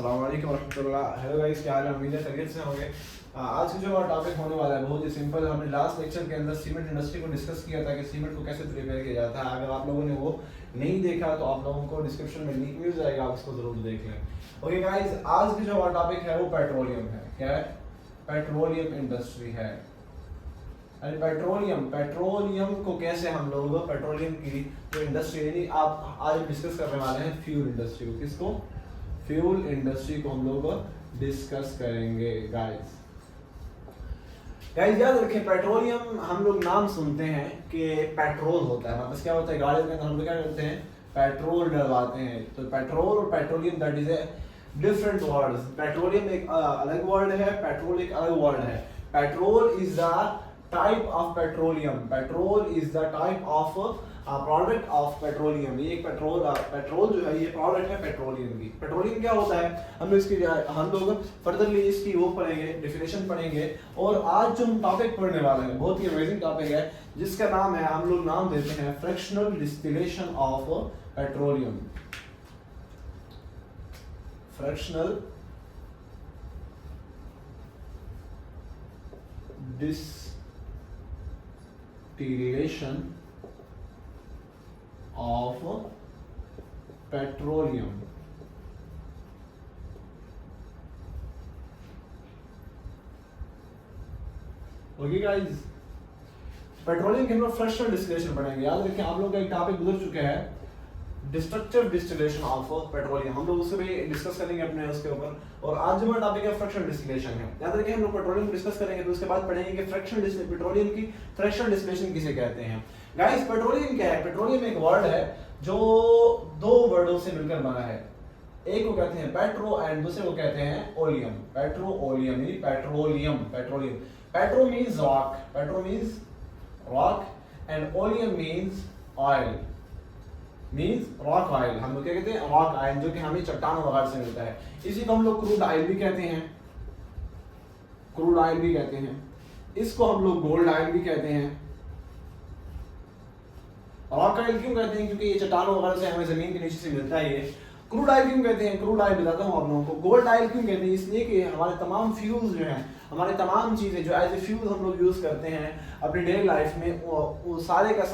अस्सलाम वालेकुम रहमतुल्लाह। हेलो गाइस, क्या हाल है? उम्मीद है खैरियत से होंगे। आज का जो हमारा टॉपिक होने वाला है बहुत ही सिंपल। हमने लास्ट लेक्चर के अंदर सीमेंट इंडस्ट्री को डिस्कस किया था कि सीमेंट को कैसे प्रिपेयर किया जाता है। अगर आप लोगों ने वो नहीं देखा तो आप लोगों को डिस्क्रिप्शन में लिंक मिल जाएगा, आप उसको जरूर देख लें। ओके गाइस, आज की जो हमारा टॉपिक है वो पेट्रोलियम है। क्या है? पेट्रोलियम इंडस्ट्री है। अरे पेट्रोलियम को कैसे हम लोग पेट्रोलियम की जो इंडस्ट्री यानी आप आज डिस्कस करने वाले हैं फ्यूल इंडस्ट्री को। किसको? फ्यूल इंडस्ट्री को हम लोग डिस्कस करेंगे गाइस। याद रखें, पेट्रोलियम हम लोग नाम सुनते हैं कि पेट्रोल होता है, मतलब क्या होता है, गाड़ी के अंदर हम लोग क्या करते हैं, पेट्रोल डलवाते हैं। तो पेट्रोल और petroleum that is a different words. Petroleum एक अलग वर्ड है, पेट्रोल एक अलग वर्ड है। Petrol is the type of petroleum, petrol is the type of product of petroleum. ये एक पेट्रोल जो है ये प्रोडक्ट है पेट्रोलियम की। पेट्रोलियम क्या होता है हम लोग फर्दरली इसकी वो पढ़ेंगे, डेफिनेशन पढ़ेंगे। और आज जो हम टॉपिक पढ़ने वाले हैं बहुत ही अमेजिंग टॉपिक है जिसका नाम है, हम लोग नाम देते हैं fractional distillation of petroleum. Fractional distillation of petroleum। Okay guys, petroleum के हम लोग फ्रैक्शनल डिस्टिलेशन पढ़ेंगे। याद रखें, आप लोग का एक टॉपिक गुजर चुका है डिस्ट्रक्टिव डिस्टिलेशन ऑफ पेट्रोलियम, हम लोग उसे भी डिस्कस करेंगे अपने उसके ऊपर। और आज जो हमारा टॉपिक है फ्रैक्शनल डिस्टिलेशन है। याद रखें, हम लोग पेट्रोलियम डिस्कस करेंगे तो उसके बाद पढ़ेंगे कि पेट्रोलियम की फ्रैक्शनल डिस्टिलेशन किसे कहते हैं। गाइस, पेट्रोलियम क्या है? पेट्रोलियम एक वर्ड है जो दो वर्डों से मिलकर बना है। एक को कहते हैं पेट्रो एंड दूसरे को कहते हैं oleum. Petroleum petroleum. Petro means rock and oleum means oil, rock oil. हम लोग क्या कहते हैं? रॉक ऑयल, जो कि हमें चट्टानों वगैरह से मिलता है। इसी को हम लोग क्रूड ऑयल भी कहते हैं, इसको हम लोग गोल्ड ऑयल भी कहते हैं। रॉक ऑयल क्यों कहते हैं? क्योंकि ये चट्टानों वगैरह से हमें जमीन के नीचे से मिलता है ये। क्रूड ऑयल क्यों कहते हैं? क्रूड ऑयल बताता हूँ आप लोगों को। गोल्ड ऑयल क्यों कहते हैं? इसलिए कि हमारे तमाम फ्यूल्स जो हैं, हमारे तमाम चीजें जो एज ए फ्यूल हम लोग यूज करते हैं अपनी डेली लाइफ में, वो सारे के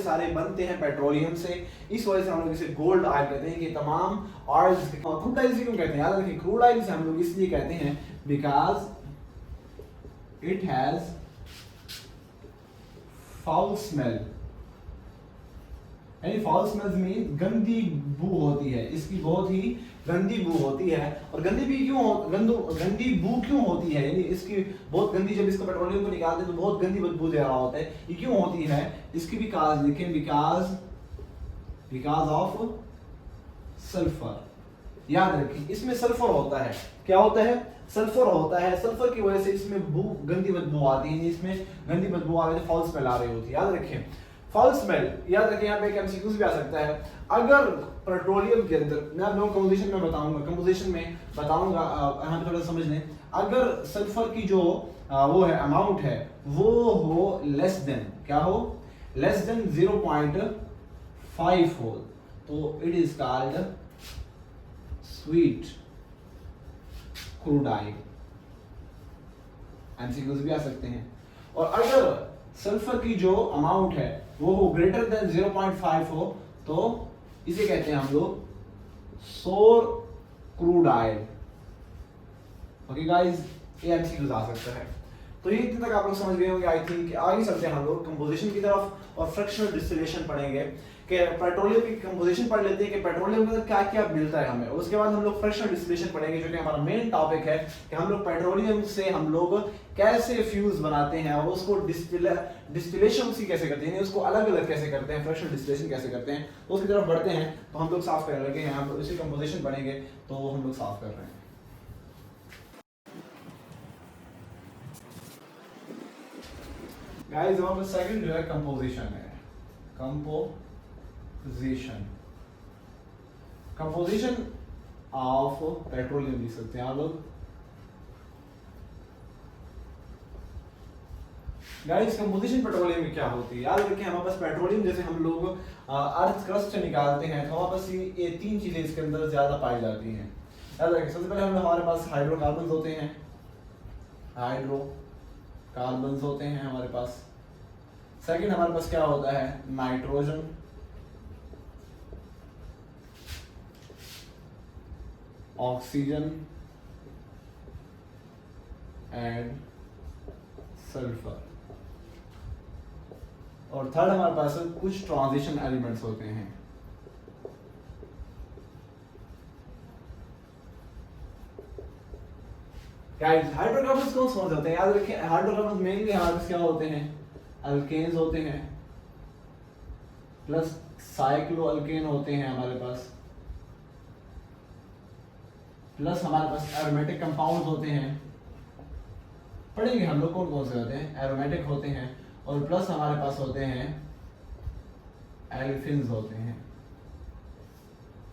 सारे बनते हैं पेट्रोलियम से। इस वजह से हम लोग इसे गोल्ड ऑयल कहते हैं कि तमाम ऑयल्स। क्रूड ऑयल से क्यों कहते हैं? याद रखिए, क्रूड ऑयल से हम लोग इसलिए कहते हैं because it has foul smell. यानी फाउल स्मेल्स मीन गंदी बू होती है, इसकी बहुत ही गंदी बू होती है। और गंदी बू क्यों होती है? यानी इसकी बहुत गंदी, जब इसको पेट्रोलियम को निकालते हैं तो बहुत गंदी बदबू दे रहा होता है। ये क्यों होती है? इसकी भी काज लिखें, बिकॉज ऑफ सल्फर। याद रखिए, इसमें सल्फर होता है। क्या होता है? सल्फर होता है। सल्फर की वजह से इसमें गंदी बदबू आती है, इसमें गंदी बदबू आ रही है, फाउल स्मेल आ रही होती है। याद रखिए, फाउल स्मेल। याद रखिए, यहाँ पे एक एमसीक्यूज भी आ सकता है। अगर पेट्रोलियम के अंदर, मैं आप लोगों को कंपोजिशन में बताऊंगा, यहाँ पे थोड़ा समझ लें। अगर सल्फर की जो वो है अमाउंट है वो हो लेस देन, क्या हो? लेस देन 0.5 हो तो it is called sweet crude oil. MCQs भी आ सकते हैं। और अगर सल्फर की जो अमाउंट है वो हो ग्रेटर देन 0.5 हो तो इसे कहते हैं हम लोग सोर क्रूड ऑयल। ओके गाइस, ये एमसीक्यूज आ सकता है। तो ये इतने तक आप लोग समझ गए होंगे आई थिंक। आगे चलते हैं हम लोग कंपोजिशन की तरफ और फ्रैक्शनल डिस्टिलेशन पढ़ेंगे कि पेट्रोलियम की कंपोजिशन पढ़ लेते हैं कि पेट्रोलियम के अंदर क्या क्या मिलता है हमें। उसके बाद हम लोग फ्रैक्शनल डिस्टिलेशन पढ़ेंगे जो कि हमारा मेन टॉपिक है कि हम लोग पेट्रोलियम से हम लोग कैसे फ्यूल्स बनाते हैं और उसको डिस्टिलेशन उसकी कैसे करते हैं, उसको अलग अलग कैसे करते हैं, फ्रैक्शनल डिस्टिलेशन कैसे करते हैं। तो उसकी तरफ बढ़ते हैं। तो हम लोग साफ करने लगे हैं, हम लोग इसी कंपोजिशन पढ़ेंगे तो हम लोग साफ कर रहे हैं। गाइस, हमारा सेकंड जो है कंपोजिशन है। कंपोजिशन ऑफ पेट्रोलियम लिख सकते हैं आप लोग। गाइस, कंपोजिशन पेट्रोलियम में क्या होती है? याद रखें, हमारे पास पेट्रोलियम जैसे हम लोग अर्थ क्रस्ट से निकालते हैं तो हमारे पास ये तीन चीजें इसके अंदर ज्यादा पाई जाती हैं। याद रखिए सबसे पहले हमारे पास हाइड्रोकार्बन होते हैं, हाइड्रोकार्बन होते हैं हमारे पास। सेकंड हमारे पास क्या होता है, नाइट्रोजन, ऑक्सीजन एंड सल्फर। और थर्ड हमारे पास कुछ ट्रांजिशन एलिमेंट्स होते हैं। गाइस हाइड्रोकार्बन्स कौन से होते हैं, याद रखिए हाइड्रोकार्बन्स मेनली हमारे पास क्या होते हैं, अल्केन्स होते हैं, प्लस साइक्लो अल्केन होते हैं हमारे पास, प्लस हमारे पास एरोमेटिक कंपाउंड्स होते हैं, पढ़ेंगे हम लोग कौन कौन से होते हैं, एरोमेटिक होते हैं, और प्लस हमारे पास होते हैं एल्फिन्स होते हैं।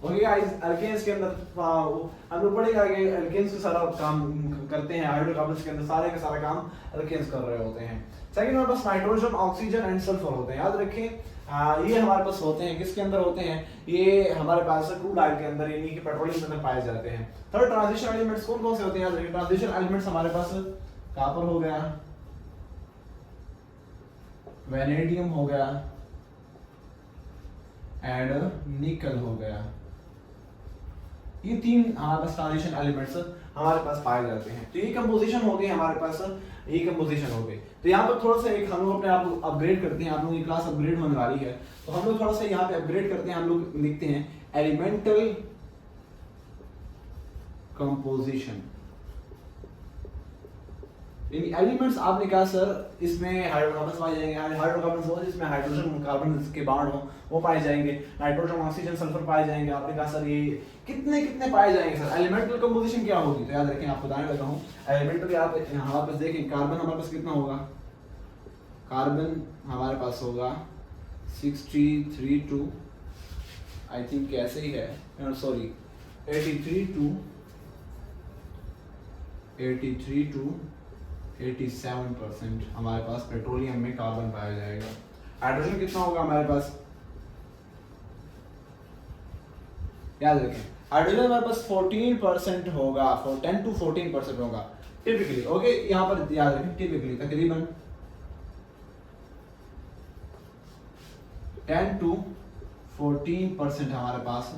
ओके गाइस, अल्केन्स के अंदर हम लोग पढ़ेंगे आगे अल्केन्स का सारा काम करते हैं, हाइड्रोकार्बन्स के अंदर सारे का सारा काम अल्केन्स कर रहे होते हैं। सेकंड हमारे पास नाइट्रोजन, ऑक्सीजन एंड सल्फर होते हैं। याद रखिए ये हमारे पास होते हैं, किसके अंदर होते हैं, ये हमारे पास क्रूड ऑयल के अंदर यानी कि पेट्रोलियम के अंदर पाए जाते हैं। थर्ड ट्रांजिशन एलिमेंट्स कौन कौन से होते हैं, याद रखिए ट्रांजिशन एलिमेंट्स हमारे पास कॉपर हो गया, वेनेडियम हो गया एंड निकल हो गया। ये तीन हमारे पास ट्रांजिशन एलिमेंट्स हमारे पास पाए जाते हैं। तो ये कंपोजिशन हो गई हमारे पास, ये कंपोजिशन हो गई। तो यहाँ पर थोड़ा सा एक हम लोग अपने आप अपग्रेड करते हैं, आप लोगों की क्लास अपग्रेड होने वाली है तो हम लोग थोड़ा सा यहाँ पे अपग्रेड करते हैं। हम लोग लिखते हैं एलिमेंटल कंपोजिशन। एलिमेंट्स आपने कहा सर इसमें हाइड्रोकार्बन्स पाए जाएंगे, हाइड्रोकार्बन्स हो जिसमें हाइड्रोजन कार्बन के बॉन्ड हो वो पाए जाएंगे, नाइट्रोजन ऑक्सीजन सल्फर पाए जाएंगे। आपने कहा सर ये कितने कितने पाए जाएंगे सर, एलिमेंटल कंपोजिशन क्या होगी, तो याद रखें आपको बताने लगा हूँ। एलिमेंटल आप हमारे पास देखें, कार्बन हमारे पास कितना होगा, कार्बन हमारे पास होगा 63 आई थिंक ऐसे ही है, सॉरी 83 टू 87% हमारे पास पेट्रोलियम में कार्बन पाया जाएगा। हाइड्रोजन कितना होगा हमारे पास, याद रखें हाइड्रोजन हमारे पास 14% होगा, 10 to 14% होगा टिपिकली। ओके यहाँ पर याद रखें टिपिकली तकरीबन 10 to 14% हमारे पास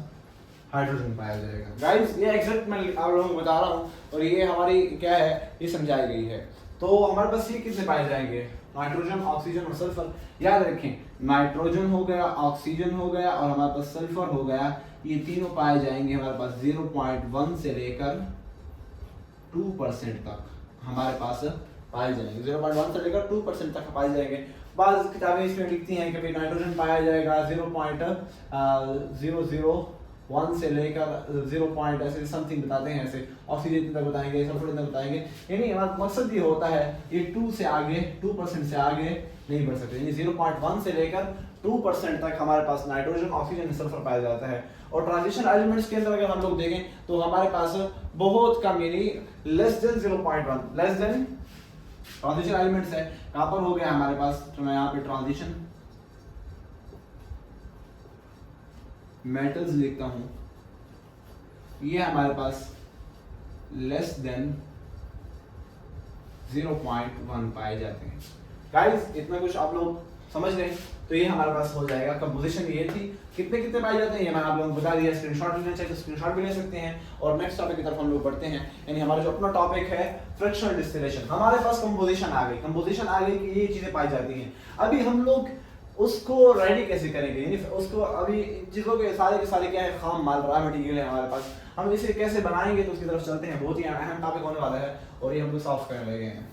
हाइड्रोजन पाया जाएगा। गाइस ये एग्जैक्ट मैं आप लोगों को बता रहा हूँ और ये हमारी क्या है ये समझाई गई है। तो हमारे पास ये कितने पाए जाएंगे, नाइट्रोजन ऑक्सीजन और सल्फर। याद रखें नाइट्रोजन हो गया, ऑक्सीजन हो गया और हमारे पास सल्फर हो गया, ये तीनों पाए जाएंगे हमारे पास 0.1 से लेकर 2% तक हमारे पास पाए जाएंगे, 0.1 से लेकर 2% तक पाए जाएंगे। बाज़ किताबें इसमें लिखती हैं कि नाइट्रोजन पाया जाएगा 0.001 से लेकर 0. ऐसे समथिंग बताते हैं, ऐसे ऑक्सीजन तक बताएंगे, सल्फर तक बताएंगे। यानी हमारा मकसद ये होता है ये 2 से आगे 2% से आगे नहीं बढ़ सकते, यानी 0.1 से लेकर 2% तक हमारे पास नाइट्रोजन ऑक्सीजन सल्फर पाया जाता है। और ट्रांजिशन एलिमेंट्स के अंदर अगर हम लोग देखें तो हमारे पास बहुत कम यानी less than 0.1 less than transition elements है। कॉपर हो गया हमारे पास, तो मैं यहाँ पे ट्रांजिशन मेटल्स लिखता हूं, ये हमारे पास लेस देन 0.1 पाए जाते हैं। गाइस इतना कुछ आप लोग समझ लें तो ये हमारे पास हो जाएगा। कंपोजिशन ये थी, कितने कितने पाए जाते हैं ये मैंने आप लोगों को बता दिया। स्क्रीनशॉट लेना चाहिए तो स्क्रीनशॉट भी ले सकते हैं। और नेक्स्ट टॉपिक की तरफ हम लोग बढ़ते हैं, यानी हमारा जो अपना टॉपिक है फ्रिक्शनल डिस्टिलेशन। हमारे पास कंपोजिशन आ गई, कंपोजिशन आ गई कि ये चीजें पाई जाती हैं। अभी हम लोग उसको रेडी कैसे करेंगे, यानी उसको अभी चीज़ों के सारे क्या है, खाम माल रॉ मटेरियल है हमारे पास, हम इसे कैसे बनाएंगे तो उसकी तरफ चलते हैं। बहुत ही अहम टॉपिक होने वाला है और ये हम लोग सॉल्व करने लगे हैं।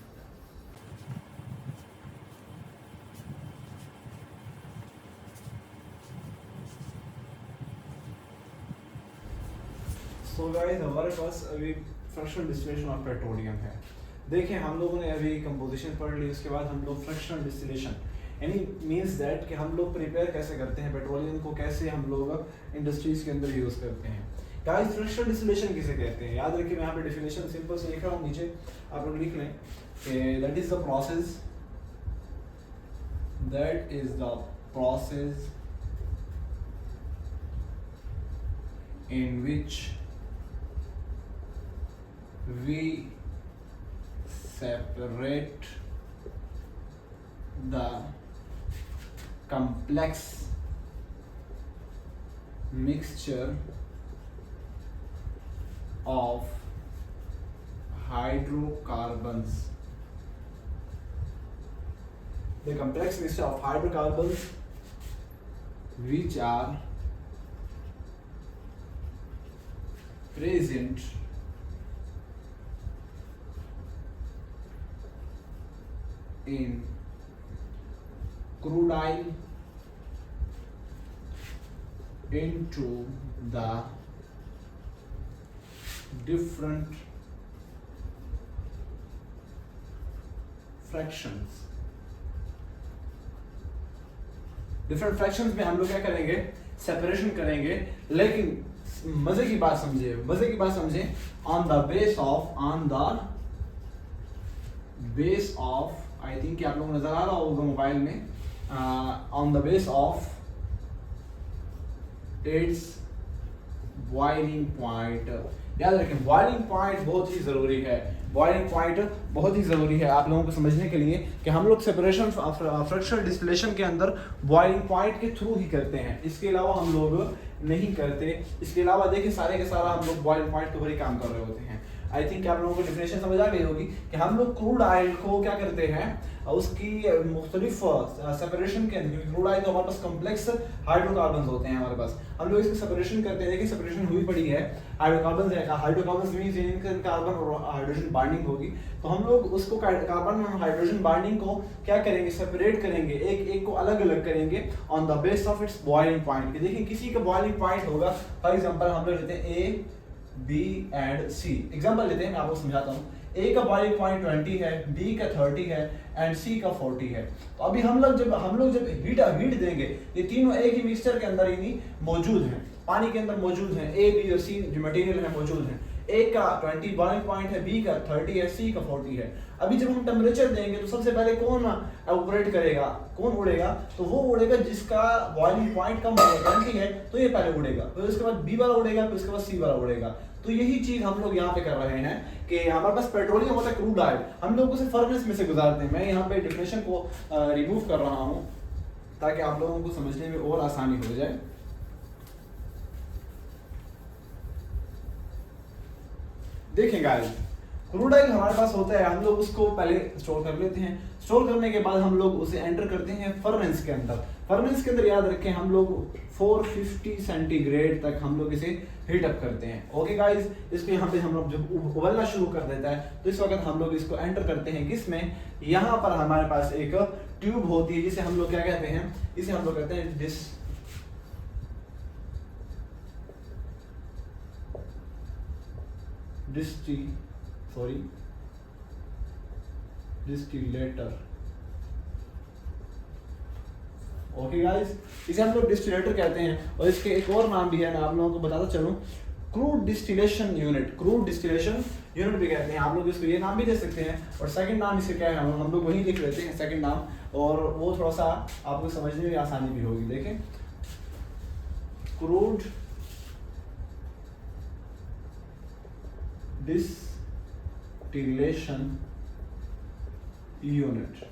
सो गाइस हमारे पास अभी फ्रैक्शनल डिस्टिलेशन ऑफ पेट्रोलियम है। देखें हम लोगों ने अभी कंपोजिशन पढ़ ली, उसके बाद हम लोग फ्रैक्शनल डिस्टिलेशन यानी मीन्स दैट कि हम लोग प्रिपेयर कैसे करते हैं पेट्रोलियम को, कैसे हम लोग इंडस्ट्रीज के अंदर यूज़ करते हैं। गाइस फ्रैक्शनल डिस्टिलेशन किसे कहते हैं, याद रखिए मैं यहाँ पे डेफिनेशन सिंपल से लिख रहा हूँ, नीचे आप लोग लिख लें कि that is the process in which we separate the complex mixture of hydrocarbons. The complex mixture of hydrocarbons which are present in crude oil into the different fractions. Different fractions में हम लोग क्या करेंगे, सेपरेशन करेंगे, लेकिन मजे की बात समझे on the base of I think आप लोगों को नजर आ रहा होगा मोबाइल में, on the base of its boiling point. याद रखें बॉइलिंग पॉइंट बहुत ही जरूरी है, बॉइलिंग पॉइंट बहुत ही जरूरी है आप लोगों को समझने के लिए कि हम लोग सेपरेशन फ्रैक्शनल डिस्टिलेशन के अंदर बॉइलिंग पॉइंट के थ्रू ही करते हैं, इसके अलावा हम लोग नहीं करते। इसके अलावा देखिए सारे के सारा हम लोग बॉइलिंग पॉइंट के ऊपर ही काम कर रहे होते हैं। आई थिंक आप लोगों को डेफिनेशन समझ आ गई होगी कि हम लोग क्रूड ऑयल को क्या करते हैं, उसकी मुख्तलिफ सेपरेशन के अंदर, क्रूड ऑयल तो हमारे पास कॉम्प्लेक्स हाइड्रोकार्बन होते हैं हमारे पास, हम लोग इसकी सेपरेशन करते हैं। देखिए सेपरेशन हुई पड़ी है, हाइड्रोकार्बन है, हाइड्रोकार्बन मींस इनका कार्बन और हाइड्रोजन बॉन्डिंग होगी, तो हम लोग उसको कार्बन और हाइड्रोजन बॉन्डिंग को क्या करेंगे, सेपरेट करेंगे, एक को अलग अलग करेंगे on the base of its boiling point. देखिए किसी का बॉइलिंग पॉइंट होगा, फॉर एग्जांपल हम लोग लेते हैं A B and C, example लेते हैं, मैं आपको समझाता हूँ। ए का बॉइलिंग पॉइंट 20 है, बी का 30 है एंड सी का 40 है। तो अभी हम लोग जब हीट देंगे, ये तीनों एक ही मिक्सचर के अंदर ही मौजूद हैं, पानी के अंदर मौजूद हैं, ए बी और सी जो मटेरियल है मौजूद हैं। ए का 20 बॉइलिंग पॉइंट है, बी का 30 है, सी का 40 है। अभी जब हम टेम्परेचर देंगे तो सबसे पहले कौन ऑपरेट करेगा, कौन उड़ेगा, तो वो उड़ेगा जिसका बॉइलिंग पॉइंट कम होगा, 20 है तो ये पहले उड़ेगा, फिर उसके बाद बी वाला उड़ेगा, फिर उसके बाद सी वाला उड़ेगा। तो यही चीज हम लोग यहाँ पे कर रहे हैं कि हमारे पास पेट्रोलियम होता है, क्रूड ऑयल, हम लोग उसे फर्नेस में से गुजारते हैं। मैं यहाँ पे डेफिनेशन को रिमूव कर रहा हूँ ताकि आप लोगों को समझने में और आसानी हो जाए। देखें गाइस, क्रूड ऑयल हमारे पास होता है, हम लोग उसको पहले स्टोर कर लेते हैं, स्टोर करने के बाद हम लोग उसे एंटर करते हैं फर्नेस के अंदर। फर्नेस के अंदर याद रखें हम लोग 450 सेंटीग्रेड तक हम लोग इसे हीट अप करते हैं। ओके गाइस, इसको यहाँ पे हम लोग जब उबलना शुरू कर देता है तो इस वक्त हम लोग इसको एंटर करते हैं किसमें, यहाँ पर हमारे पास एक ट्यूब होती है जिसे हम लोग क्या कहते हैं, इसे हम लोग कहते हैं डिस्टिलेटर। ओके गाइस, इसे हम लोग डिस्टिलेटर कहते हैं और इसके एक और नाम भी है, मैं आप लोगों को बताता चलूं, crude distillation unit, crude distillation unit भी कहते हैं। आप लोग इसको ये नाम भी दे सकते हैं और सेकंड नाम इसे क्या है हम लोग वही लिख लेते हैं सेकंड नाम, और वो थोड़ा सा आपको समझने में आसानी भी होगी। देखें crude distillation unit.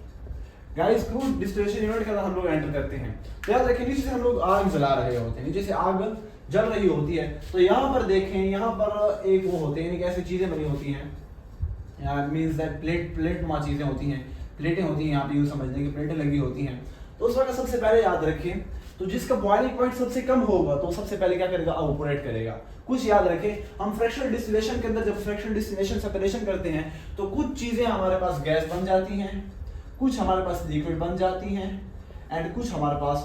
Guys crude distillation unit के अंदर हम लोग एंटर करते हैं तो याद रखें नीचे से हम लोग आग जला रहे होते हैं, नीचे से आग जल रही होती है, तो यहाँ पर देखें, यहाँ पर एक वो होते हैं, ऐसी चीजें बनी होती हैं, मींस दैट प्लेट नुमा चीजें होती हैं, प्लेटें होती हैं, यहाँ पे यूं समझने की प्लेटें लगी होती हैं। तो उस वक्त सबसे पहले याद रखें, तो जिसका बॉइलिंग पॉइंट सबसे कम होगा तो सबसे पहले क्या करेगा, ऑपरेट करेगा। कुछ याद रखें, हम फ्रैक्शनल डिस्टिलेशन के अंदर जब फ्रैक्शनल डिस्टिलेशन सेपरेशन करते हैं तो कुछ चीजें हमारे पास गैस बन जाती हैं, कुछ हमारे पास लिक्विड बन जाती हैं एंड कुछ हमारे पास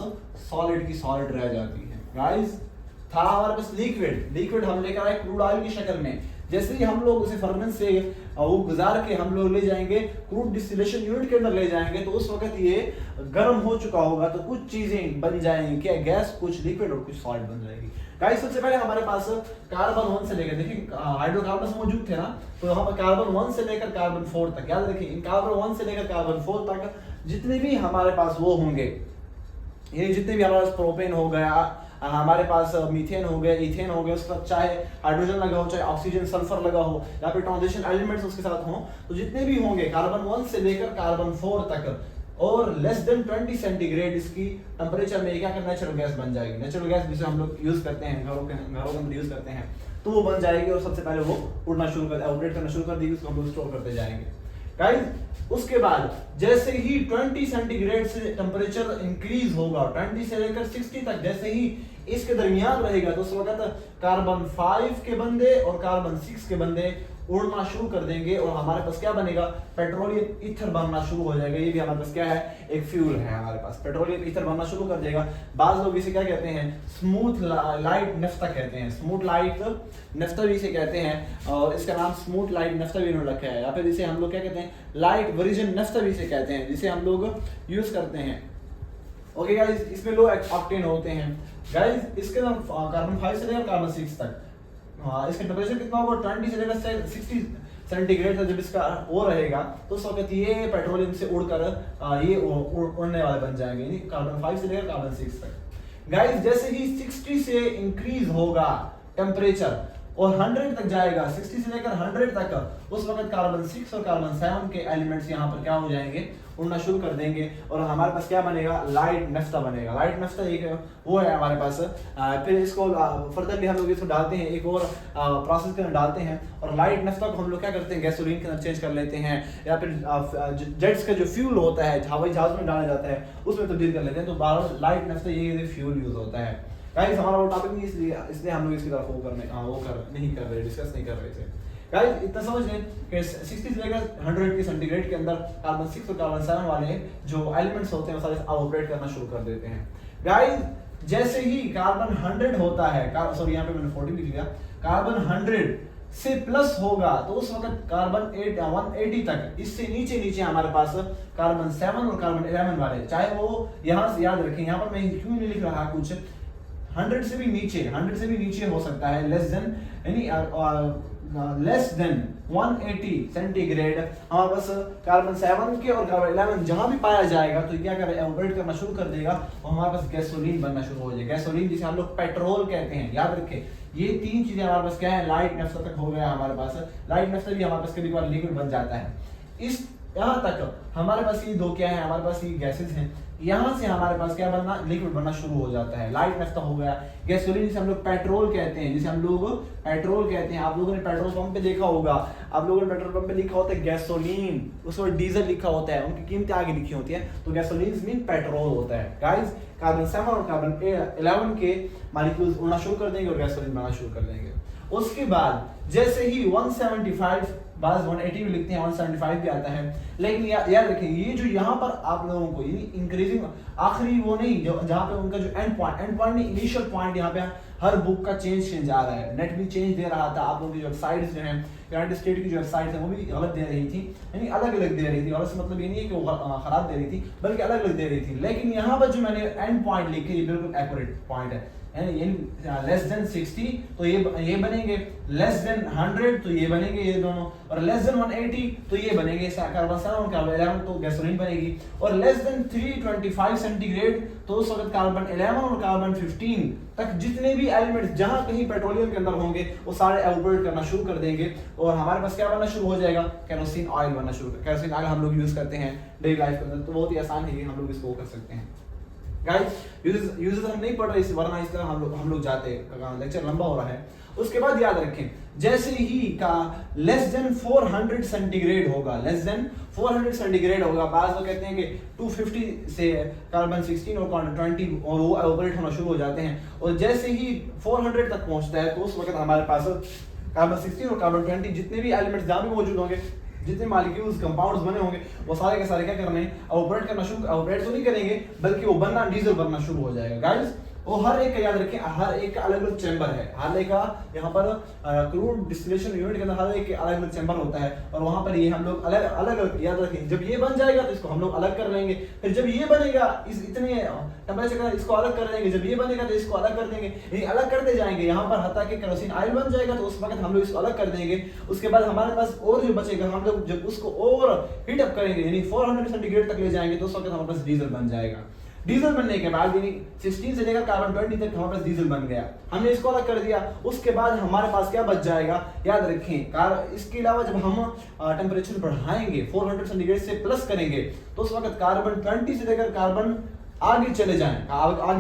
सॉलिड की सॉलिड रह जाती है। गाइस था हमारे पास लिक्विड हम लेकर आए क्रूड ऑयल की शक्ल में, जैसे ही हम लोग उसे फर्नेस से वो गुजार के हम लोग ले जाएंगे क्रूड डिस्टिलेशन यूनिट के अंदर ले जाएंगे, तो उस वक्त ये गर्म हो चुका होगा, तो कुछ चीजें बन जाएंगी, क्या गैस, कुछ लिक्विड और कुछ सॉलिड बन जाएगी। गाइस सबसे पहले हमारे पास कार्बन 1 से लेकर, देखिए हाइड्रोकार्बन मौजूद थे ना, तो यहाँ पर कार्बन 1 से लेकर कार्बन 4 तक, याद रखिए इन कार्बन 1 से लेकर कार्बन 4 तक जितने भी हमारे पास वो होंगे, ये जितने भी हमारे पास प्रोपेन हो गया, हमारे पास मीथेन हो गया, इथेन हो गया, उसका चाहे हाइड्रोजन लगा हो, चाहे ऑक्सीजन सल्फर लगा हो, या फिर ट्रांजिशन एलिमेंट्स उसके साथ हो, तो जितने भी होंगे कार्बन 1 से लेकर कार्बन 4 तक और लेस देन 20 सेंटीग्रेड इसकी टेम्परेचर में क्या करना, नेचुरल गैस बन जाएगी। नेचुरल गैस जिसे हम लोग यूज करते हैं घरों के अंदर यूज करते हैं, तो वो बन जाएगी और सबसे पहले वो उड़ना शुरू कर ऑपरेट करना शुरू कर देगी, उसको हम लोग स्टोर करते जाएंगे। गाइस उसके बाद जैसे ही 20 सेंटीग्रेड से टेम्परेचर इंक्रीज होगा, 20 से लेकर 60 तक जैसे ही इसके दरमियान रहेगा, तो उस वक्त कार्बन 5 के बंदे और कार्बन 6 के बंदे उड़ना शुरू कर देंगे और हमारे पास क्या बनेगा, पेट्रोलियम ईथर बनना शुरू हो जाएगा। ये भी हमारे पास क्या है, एक फ्यूल है हमारे पास, पेट्रोलियम ईथर बनना शुरू कर देगा। बाज लोग इसे क्या कहते हैं, स्मूथ लाइट नेफ्था कहते हैं, स्मूथ लाइट नेफ्था भी इसे कहते हैं, और इसका नाम स्मूथ लाइट नेफ्था भी इन्होंने रखा है, या फिर इसे हम लोग क्या कहते हैं, लाइट वर्जिन नेफ्था भी इसे कहते हैं, जिसे हम लोग यूज करते हैं। ओके गाइस, इसमें लो ऑक्टेन होते हैं। गाइस इसके अंदर कार्बन 5 से लेकर कार्बन 6 तक इसका टेम्परेचर कितना होगा, 20 से लेकर 60 सेंटीग्रेड तक जब इसका वो रहेगा, तो उस वक्त ये पेट्रोलियम से उड़कर ये उड़ने वाले बन जाएंगे, यानी कार्बन 5 से लेकर कार्बन 6 तक। गाइस जैसे ही 60 से इंक्रीज होगा टेम्परेचर और 100 तक जाएगा, 60 से लेकर 100 तक, उस वक्त कार्बन 6 और कार्बन 7 के एलिमेंट्स यहाँ पर क्या हो जाएंगे, उड़ना शुरू कर देंगे और हमारे पास क्या बनेगा, लाइट नेफ्था बनेगा। लाइट नेफ्था एक वो है हमारे पास। फिर इसको फर्दरली हम लोग इसको डालते हैं, एक और प्रोसेस के अंदर डालते हैं, और लाइट नेफ्था को हम लोग क्या करते हैं, गैसोलीन के अंदर चेंज कर लेते हैं, या फिर जेट्स का जो फ्यूल होता है हवाई जहाज में डाला जाता है उसमें तब्दील कर लेते हैं, तो बार लाइट नेफ्था ये फ्यूल यूज होता है। गाइस हमारा वो टॉपिक नहीं, इसलिए हम लोग इसकी तरफ नहीं कर रहे, डिस्कस नहीं कर रहे थे। गाइस इतना समझ लें कि 60 से लेकर 100 के सेंटीग्रेड के अंदर कार्बन 6 और कार्बन 7 वाले जो एलिमेंट्स होते हैं वो सारे ऑपरेट करना शुरू कर देते हैं। गाइस जैसे ही कार्बन 100 होता है, सॉरी यहाँ पे मैंने 40 लिख लिया, कार्बन 100 से प्लस होगा, तो उस वक्त कार्बन 180 तक, इससे नीचे हमारे पास कार्बन 7 और कार्बन 11 वाले, चाहे वो यहाँ से याद रखें, यहाँ पर मैं क्यों नहीं लिख रहा कुछ, 100 से भी नीचे हो सकता है, लेस देन यानी लेस देन 180 सेंटीग्रेड हमारे पास कार्बन 7 के और कार्बन 11 जहां भी पाया जाएगा, तो क्या करेगा, ऑपरेट करना शुरू कर देगा और हमारे पास गैसोलीन बनना शुरू हो जाएगा। गैसोलीन जिसे हम लोग पेट्रोल कहते हैं, याद रखें ये तीन चीजें हमारे पास क्या है, लाइट नेफ्था तक हो गया हमारे पास, लाइट नेफ्था भी हमारे पास कभी कभार लिक्विड बन जाता है। इस यहाँ तक हमारे पास ये दो क्या है, हमारे पास ये गैसेस हैं, यहाँ से हमारे पास क्या बनना, लिक्विड बनना शुरू हो जाता है, लाइट नेफ्था हो गया। गैसोलीन जिसे हम लोग पेट्रोल कहते हैं, आप लोगों ने पेट्रोल पंप पे देखा होगा, आप लोगों ने पेट्रोल पंप पे लिखा होता है गैसोलीन, उस पर डीजल लिखा होता है, उनकी कीमतें आगे लिखी होती है, तो गैसोलीन मीन पेट्रोल होता है। गाइस कार्बन 7 और कार्बन 11 के मॉलिक्यूल्स उड़ना शुरू कर देंगे और गैसोलीन बनना शुरू कर देंगे। उसके बाद जैसे ही 175, बाद 180 भी लिखते हैं, 175 भी आता है, लेकिन याद रखें ये जो यहाँ पर आप लोगों को इंक्रीजिंग आखिरी वो नहीं, जो जहाँ पे उनका जो एंड पॉइंट नहीं, इनिशियल पॉइंट, यहाँ पे हर बुक का चेंज आ रहा है। नेट भी चेंज दे रहा था, आप लोगों की जो वेबसाइट्स जो हैं, यूनाइटेड स्टेट की जो वेबसाइट्स हैं वो भी गलत दे रही थी, यानी अलग अलग दे रही थी, और इसका मतलब ये नहीं है कि वो खराब दे रही थी, बल्कि अलग अलग दे रही थी। लेकिन यहाँ पर जो मैंने एंड पॉइंट लिखे ये बिल्कुल एक्यूरेट पॉइंट है, लेस देन 60 तो ये बनेंगे, लेस देन 100 तो ये बनेंगे ये दोनों, और लेस देन 180 तो ये बनेंगे कार्बन 7 और कार्बन 11 तो गैसोलीन बनेगी, और लेस देन 325 सेंटीग्रेड तो उस वक्त कार्बन 11 और कार्बन 15 तक जितने भी एलिमेंट्स जहां कहीं पेट्रोलियम के अंदर होंगे वो सारे ऑपरेट करना शुरू कर देंगे, और हमारे पास क्या बनना शुरू हो जाएगा, केरोसिन ऑयल बनना शुरू। केरोसिन ऑयल हम लोग यूज करते हैं डेली लाइफ के अंदर, तो बहुत ही आसान है, हम लोग इसको कर सकते हैं। गाइस यूजेस हम नहीं पढ़ रहे, वरना इस तरह हम लोग जाते, लेक्चर लंबा हो रहा है। उसके बाद याद रखें जैसे ही का लेस देन 400 सेंटीग्रेड होगा, लेस देन 400 सेंटीग्रेड होगा, बाद वो कहते हैं कि 250 से कार्बन 16 और कार्बन 20 और वो ऑपरेट होना शुरू हो जाते हैं, और जैसे ही 400 तक पहुंचता है तो उस वक्त हमारे पास कार्बन 16 और कार्बन 20 जितने भी एलिमेंट्स जहां भी मौजूद होंगे, जितने मॉलिक्यूल्स कंपाउंड्स बने होंगे, वो सारे के सारे क्या करने, ऑपरेट करना शुरू, ऑपरेट तो नहीं करेंगे बल्कि वो बनना, डीजल बनना शुरू हो जाएगा। गाइस वो हर एक का याद रखें, हर एक का अलग अलग चैम्बर है, हर एक का यहाँ पर क्रूड डिस्टिलेशन यूनिट के अंदर हर एक अलग अलग चैम्बर होता है, और वहां पर ये हम लोग अलग अलग याद रखें, जब ये बन जाएगा तो इसको हम लोग अलग कर लेंगे, फिर जब ये बनेगा इस इतने टेम्परेचर का इसको अलग कर लेंगे, जब ये बनेगा तो इसको अलग कर देंगे, ये अलग करते जाएंगे यहाँ पर हत्ता कि केरोसिन ऑयल बन जाएगा, तो उस वक्त हम लोग इसको अलग कर देंगे। उसके बाद हमारे पास और जो बचेगा, हम लोग जब उसको और हीट अप करेंगे, यानी 400 सेंटीग्रेड तक ले जाएंगे, तो उस वक्त हमारे पास डीजल बन जाएगा। डीजल बनने के बाद 16 से लेकर कार्बन 20 तक हमारे पास डीजल बन गया, हमने इसको अलग कर दिया। उसके बाद हमारे पास क्या बच जाएगा, याद रखें इसके अलावा जब हम टेम्परेचर बढ़ाएंगे 400 सेंटीग्रेड से प्लस करेंगे तो उस वक्त कार्बन 20 से लेकर कार्बन आगे चले जाएं, कार्बन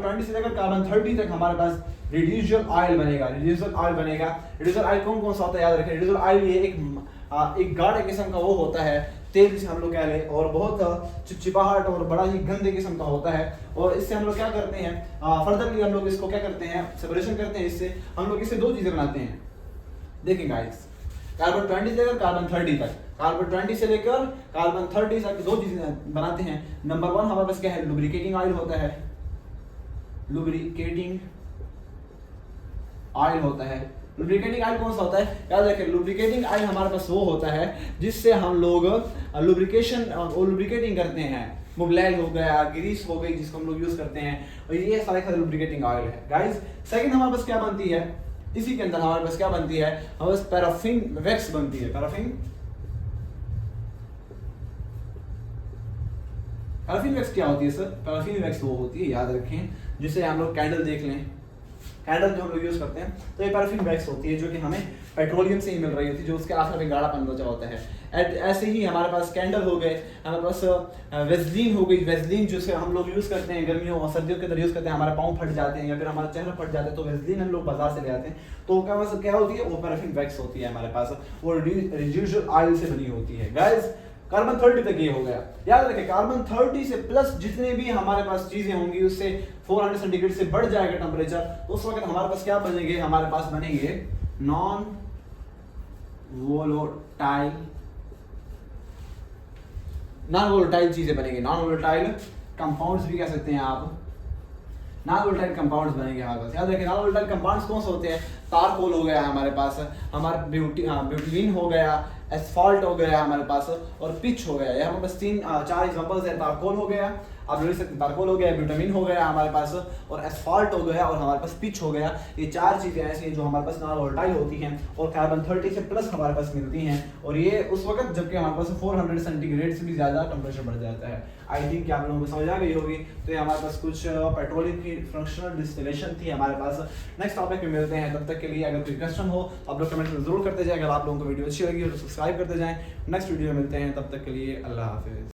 20 से लेकर कार्बन 30 तक हमारे पास रिड्यूसर ऑयल बनेगा। रिड्यूसर ऑयल कौन कौन सा होता है, याद रखें रिड्यूसर ऑयल ये एक गाढ़े किस्म का वो होता है तेल जिसे हम लोग कह लें, और बहुत चिपचिपाहट और बड़ा ही गंदे किस्म का होता है। और इससे हम लोग क्या करते हैं, फर्दरली हम लोग इसको क्या करते हैं, सेपरेशन करते हैं। इससे हम लोग इससे दो चीजें बनाते हैं। देखें गाइस, कार्बन 20 से लेकर कार्बन 30 तक, कार्बन 20 से लेकर कार्बन 30 तक दो चीजें बनाते हैं। नंबर 1 हमारे पास क्या है, लुब्रिकेटिंग ऑयल होता है। लुब्रिकेटिंग ऑयल होता है। लुब्रिकेटिंग ऑयल कौन सा होता है, याद रखें लुब्रिकेटिंग ऑयल हमारे पास वो होता है जिससे हम लोग लुब्रिकेटिंग करते हैं। मोबिलाइल हो गया, ग्रीस हो गई जिसको हम लोग यूज करते हैं, और ये सारे लुब्रिकेटिंग ऑयल है। गाइस सेकंड हमारे पास क्या बनती है, इसी के अंदर हमारे पास क्या बनती है, हमारे पास पैराफिन वैक्स बनती है। पैराफिन वैक्स क्या होती है सर, पैराफिन वैक्स वो होती है, याद रखें जिसे हम लोग कैंडल देख लें, कैंडल जो हम लोग यूज करते हैं तो ये पैराफिन वैक्स होती है जो कि हमें पेट्रोलियम से ही मिल रही होती है, जो उसके आसपास में गाढ़ापन बचा होता है। ऐसे ही हमारे पास कैंडल हो गए, हमारे पास वेस्लीन हो गई। वेस्लीन जिसे हम लोग यूज करते हैं गर्मियों और सर्दियों के अंदर यूज करते हैं, हमारे पाँव फट जाते हैं या फिर हमारा चेहरा फट जाता है तो वेस्लीन हम लोग बाजार से ले आते हैं, तो क्या होती है, वो पैराफिन वैक्स होती है हमारे पास, वो रिड्यूसर ऑयल से बनी होती है। गाइस कार्बन 30 तक ये हो गया, याद रखें कार्बन 30 से प्लस जितने भी हमारे पास चीजें होंगी उससे 400 सेंटीग्रेड से बढ़ जाएगा टेम्परेचर, तो उस वक्त हमारे पास क्या बनेंगे, हमारे पास बनेंगे नॉन वोलेटाइल चीजें बनेंगी। नॉन वोलेटाइल कंपाउंड्स भी कह सकते हैं आप, नॉन वोलेटाइल कंपाउंड्स बनेंगे हमारे पास। याद रखें नॉन वोलेटाइल कंपाउंड्स कौन से होते हैं, तारकोल हो गया हमारे पास, हमारा ब्यूटिलीन हो गया, एस्फाल्ट हो गया हमारे पास, और पिच हो गया। ये हमारे पास 4 एग्जांपल्स हैं। तारकोल हो गया, आप देख सकते हैं तारकोल हो गया, ब्यूटामीन हो गया हमारे पास, और एस्फाल्ट हो गया, और हमारे पास पिच हो गया। ये 4 चीजें ऐसी हैं जो हमारे पास नॉन वोलेटाइल होती हैं और कार्बन 30 से प्लस हमारे पास मिलती हैं, और ये उस वक्त जबकि हमारे पास 400 सेंटीग्रेड से भी ज्यादा टेम्परेचर बढ़ जाता है। आई थिंक आप लोगों को समझ आ गई होगी। तो ये हमारे पास कुछ पेट्रोलियम की फ्रैक्शनल डिस्टिलेशन थी हमारे पास। नेक्स्ट टॉपिक में मिलते हैं, तब तक के लिए अगर कोई क्वेश्चन हो तो आप लोग कमेंट में जरूर करते जाएं। अगर आप लोगों को वीडियो अच्छी लगी हो तो सब्सक्राइब करते जाएं। नेक्स्ट वीडियो में मिलते हैं, तब तक के लिए अल्लाह हाफिज।